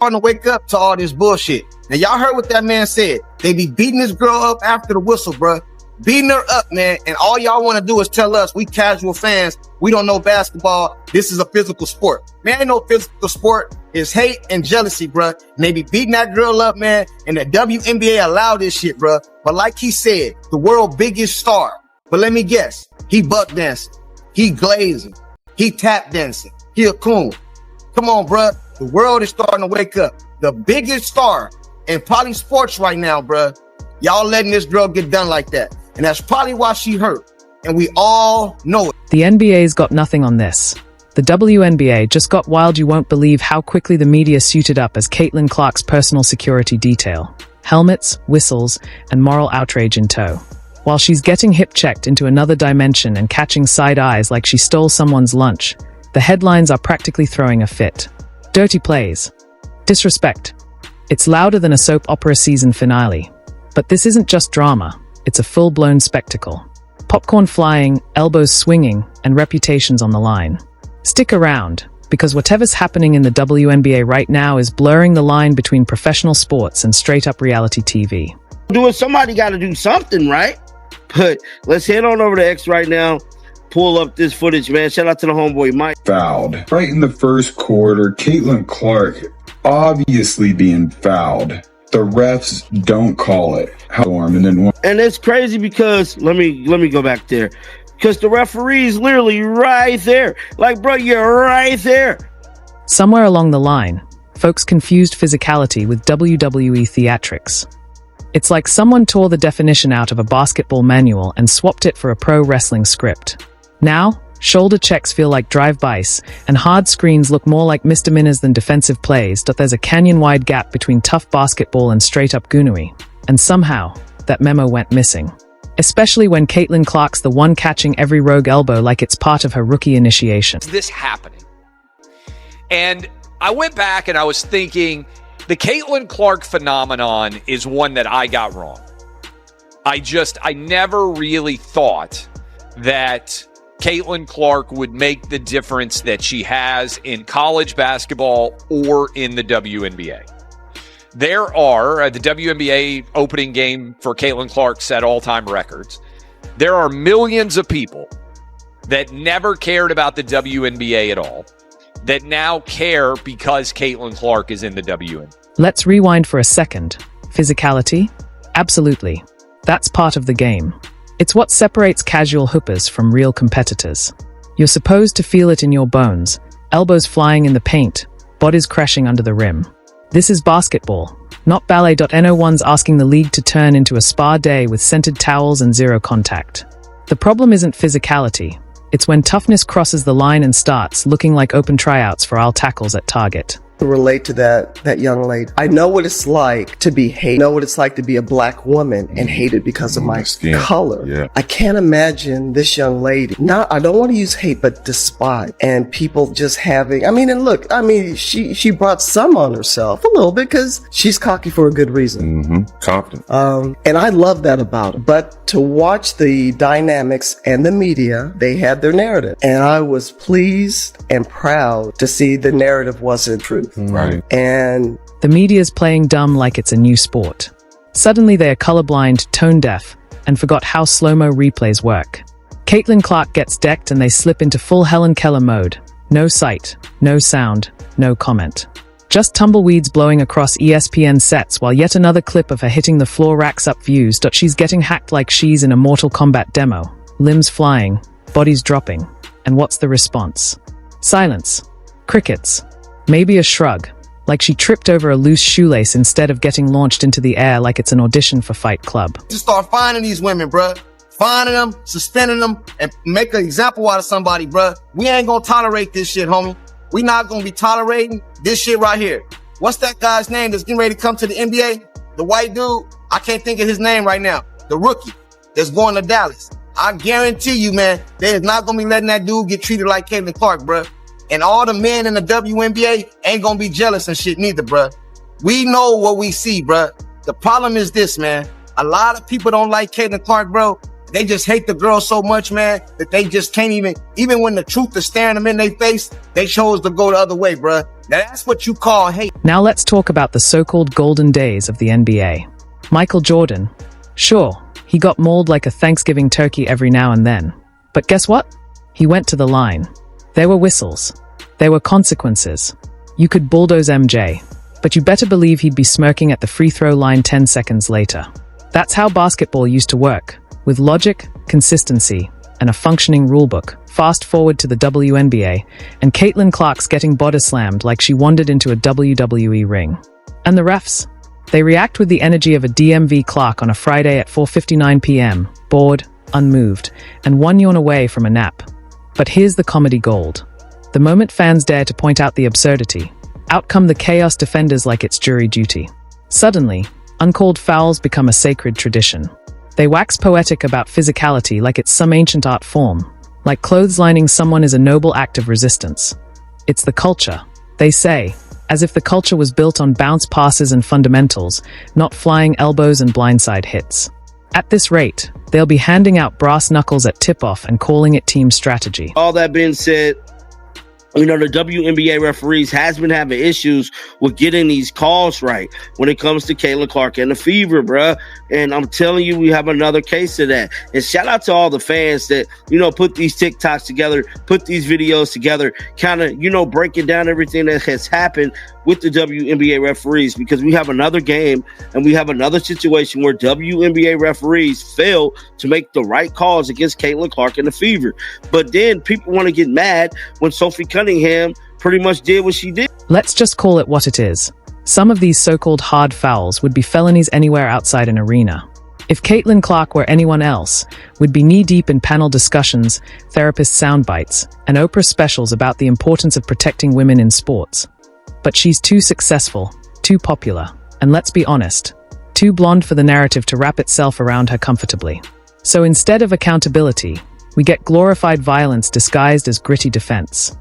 starting to wake up to all this bullshit. Now, y'all heard what that man said. They be beating this girl up after the whistle, bruh. Beating her up, man. And all y'all want to do is tell us, we casual fans, we don't know basketball. This is a physical sport. Man, ain't no physical sport. It's hate and jealousy, bruh. And they be beating that girl up, man. And the WNBA allow this shit, bruh. But like he said, the world's biggest star. But let me guess. He buck dancing. He glazing. He tap dancing. He a coon. Come on, bruh. The world is starting to wake up. The biggest star in poly sports right now, bruh. Y'all letting this girl get done like that. And that's probably why she hurt. And we all know it. The NBA's got nothing on this. The WNBA just got wild. You won't believe how quickly the media suited up as Caitlin Clark's personal security detail. Helmets, whistles, and moral outrage in tow. While she's getting hip-checked into another dimension and catching side eyes like she stole someone's lunch, the headlines are practically throwing a fit. Dirty plays. Disrespect. It's louder than a soap opera season finale. But this isn't just drama. It's a full-blown spectacle. Popcorn flying, elbows swinging, and reputations on the line. Stick around, because whatever's happening in the WNBA right now is blurring the line between professional sports and straight-up reality TV. Somebody got to do something, right? But let's head on over to X right now. Pull up this footage, man. Shout out to the homeboy, Mike. Fouled. Right in the first quarter, Caitlin Clark obviously being fouled. The refs don't call it. And it's crazy because let me go back there. Because the referee's literally right there. Like, bro, you're right there. Somewhere along the line, folks confused physicality with WWE theatrics. It's like someone tore the definition out of a basketball manual and swapped it for a pro wrestling script. Now, shoulder checks feel like drive-bys, and hard screens look more like misdemeanors than defensive plays. There's a canyon-wide gap between tough basketball and straight-up goonery. And somehow, that memo went missing. Especially when Caitlin Clark's the one catching every rogue elbow like it's part of her rookie initiation. Is this happening? And I went back and I was thinking, the Caitlin Clark phenomenon is one that I got wrong. I never really thought that Caitlin Clark would make the difference that she has in college basketball or in the WNBA. There are, the WNBA opening game for Caitlin Clark set all-time records. There are millions of people that never cared about the WNBA at all that now care because Caitlin Clark is in the WNBA. Let's rewind for a second. Physicality? Absolutely. That's part of the game. It's what separates casual hoopers from real competitors. You're supposed to feel it in your bones, elbows flying in the paint, bodies crashing under the rim. This is basketball, not ballet. No one's asking the league to turn into a spa day with scented towels and zero contact. The problem isn't physicality. It's when toughness crosses the line and starts looking like open tryouts for all tackles at Target. Relate to that young lady. I know what it's like to be hated. I know what it's like to be a black woman and hated because of my skin color. Yeah. I can't imagine this young lady. I don't want to use hate, but despise. And people just having, she brought some on herself a little bit because she's cocky for a good reason. Mm-hmm. Confident. And I love that about her. But to watch the dynamics and the media, they had their narrative. And I was pleased and proud to see the narrative wasn't true. Right. And the media's playing dumb like it's a new sport. Suddenly they are colorblind, tone deaf, and forgot how slow-mo replays work. Caitlin Clark gets decked and they slip into full Helen Keller mode. No sight, no sound, no comment. Just tumbleweeds blowing across ESPN sets while yet another clip of her hitting the floor racks up views. She's getting hacked like she's in a Mortal Kombat demo. Limbs flying, bodies dropping. And what's the response? Silence. Crickets. Maybe a shrug, like she tripped over a loose shoelace instead of getting launched into the air like it's an audition for Fight Club. Just start finding these women, bruh. Finding them, suspending them, and make an example out of somebody, bruh. We ain't gonna tolerate this shit, homie. We not gonna be tolerating this shit right here. What's that guy's name that's getting ready to come to the NBA? The white dude? I can't think of his name right now. The rookie that's going to Dallas. I guarantee you, man, they is not gonna be letting that dude get treated like Caitlin Clark, bruh. And all the men in the WNBA ain't gonna be jealous and shit neither, bruh. We know what we see, bruh. The problem is this, man. A lot of people don't like Caitlin Clark, bro. They just hate the girl so much, man, that they just can't even when the truth is staring them in their face, they chose to go the other way, bruh. Now that's what you call hate. Now let's talk about the so-called golden days of the NBA. Michael Jordan. Sure, he got mauled like a Thanksgiving turkey every now and then. But guess what? He went to the line. There were whistles. There were consequences. You could bulldoze MJ, but you better believe he'd be smirking at the free throw line 10 seconds later. That's how basketball used to work, with logic, consistency, and a functioning rulebook. Fast forward to the WNBA, and Caitlin Clark's getting body slammed like she wandered into a WWE ring. And the refs? They react with the energy of a DMV clerk on a Friday at 4:59 p.m., bored, unmoved, and one yawn away from a nap. But here's the comedy gold. The moment fans dare to point out the absurdity, out come the chaos defenders like it's jury duty. Suddenly, uncalled fouls become a sacred tradition. They wax poetic about physicality like it's some ancient art form, like clotheslining someone is a noble act of resistance. It's the culture, they say, as if the culture was built on bounce passes and fundamentals, not flying elbows and blindside hits. At this rate, they'll be handing out brass knuckles at tip-off and calling it team strategy. All that being said, the WNBA referees has been having issues with getting these calls right when it comes to Caitlin Clark and the Fever, bruh. And I'm telling you, we have another case of that. And shout out to all the fans that, put these TikToks together, put these videos together, kind of, breaking down everything that has happened with the WNBA referees, because we have another game and we have another situation where WNBA referees fail to make the right calls against Caitlin Clark and the Fever. But then people want to get mad when Sophie Cunningham pretty much did what she did. Let's just call it what it is. Some of these so-called hard fouls would be felonies anywhere outside an arena. If Caitlin Clark were anyone else, we'd be knee-deep in panel discussions, therapist soundbites, and Oprah specials about the importance of protecting women in sports. But she's too successful, too popular, and let's be honest, too blonde for the narrative to wrap itself around her comfortably. So instead of accountability, we get glorified violence disguised as gritty defense.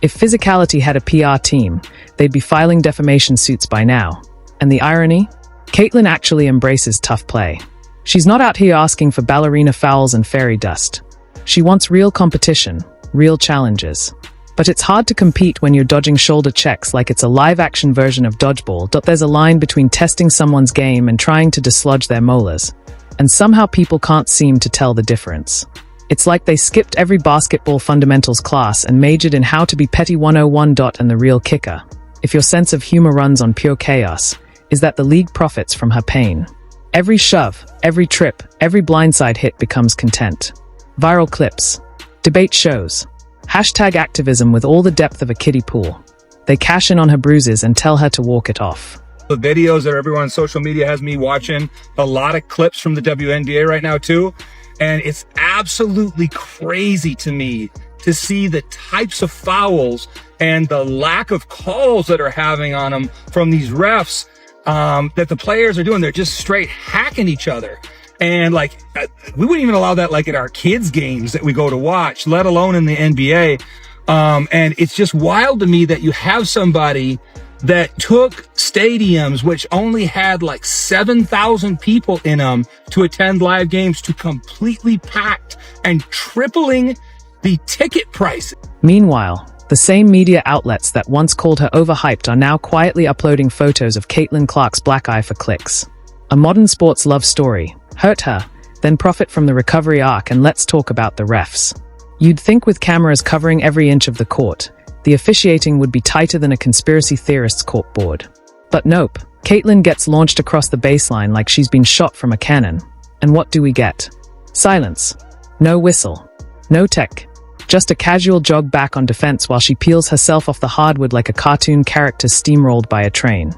If physicality had a PR team, they'd be filing defamation suits by now. And the irony? Caitlin actually embraces tough play. She's not out here asking for ballerina fouls and fairy dust. She wants real competition, real challenges. But it's hard to compete when you're dodging shoulder checks like it's a live-action version of dodgeball. There's a line between testing someone's game and trying to dislodge their molars. And somehow people can't seem to tell the difference. It's like they skipped every basketball fundamentals class and majored in how to be petty 101. And the real kicker, if your sense of humor runs on pure chaos, is that the league profits from her pain. Every shove, every trip, every blindside hit becomes content. Viral clips, debate shows, hashtag activism with all the depth of a kiddie pool. They cash in on her bruises and tell her to walk it off. The videos that everyone on social media has me watching, a lot of clips from the WNBA right now too. And it's absolutely crazy to me to see the types of fouls and the lack of calls that are having on them from these refs that the players are doing. They're just straight hacking each other. And we wouldn't even allow that at our kids' games that we go to watch, let alone in the NBA. And it's just wild to me that you have somebody that took stadiums which only had 7,000 people in them to attend live games to completely packed and tripling the ticket price. Meanwhile, the same media outlets that once called her overhyped are now quietly uploading photos of Caitlin Clark's black eye for clicks. A modern sports love story. Hurt her, then profit from the recovery arc, and let's talk about the refs. You'd think with cameras covering every inch of the court, the officiating would be tighter than a conspiracy theorist's corkboard. But nope, Caitlin gets launched across the baseline like she's been shot from a cannon. And what do we get? Silence. No whistle. No tech. Just a casual jog back on defense while she peels herself off the hardwood like a cartoon character steamrolled by a train.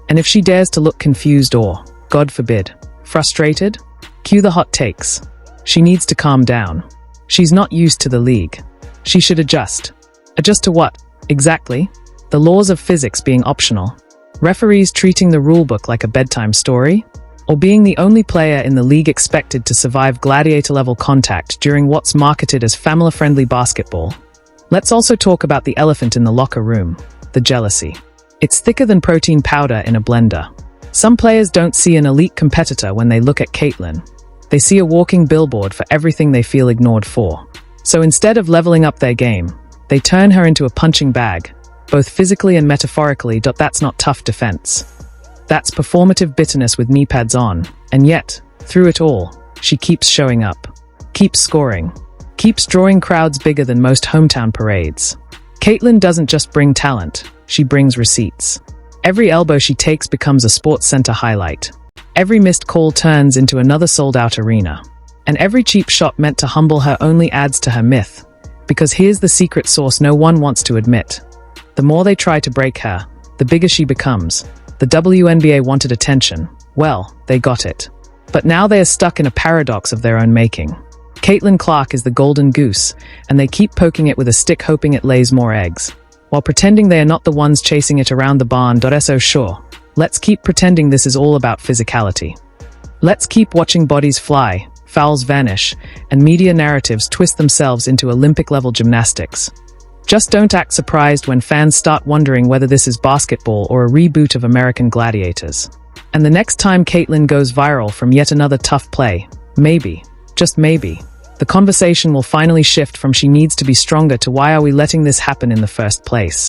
And if she dares to look confused or, God forbid, frustrated, cue the hot takes. She needs to calm down. She's not used to the league. She should adjust. Adjust to what, exactly? The laws of physics being optional? Referees treating the rulebook like a bedtime story? Or being the only player in the league expected to survive gladiator-level contact during what's marketed as family-friendly basketball? Let's also talk about the elephant in the locker room, the jealousy. It's thicker than protein powder in a blender. Some players don't see an elite competitor when they look at Caitlin. They see a walking billboard for everything they feel ignored for. So instead of leveling up their game, they turn her into a punching bag, both physically and metaphorically. That's not tough defense. That's performative bitterness with knee pads on. And yet, through it all, she keeps showing up, keeps scoring, keeps drawing crowds bigger than most hometown parades. Caitlyn doesn't just bring talent, she brings receipts. Every elbow she takes becomes a Sports Center highlight. Every missed call turns into another sold-out arena. And every cheap shot meant to humble her only adds to her myth. Because here's the secret sauce no one wants to admit. The more they try to break her, the bigger she becomes. The WNBA wanted attention. Well, they got it. But now they are stuck in a paradox of their own making. Caitlin Clark is the golden goose, and they keep poking it with a stick hoping it lays more eggs, while pretending they are not the ones chasing it around the barn. So sure, let's keep pretending this is all about physicality. Let's keep watching bodies fly, fouls vanish, and media narratives twist themselves into Olympic-level gymnastics. Just don't act surprised when fans start wondering whether this is basketball or a reboot of American Gladiators. And the next time Caitlyn goes viral from yet another tough play, maybe, just maybe, the conversation will finally shift from she needs to be stronger to why are we letting this happen in the first place.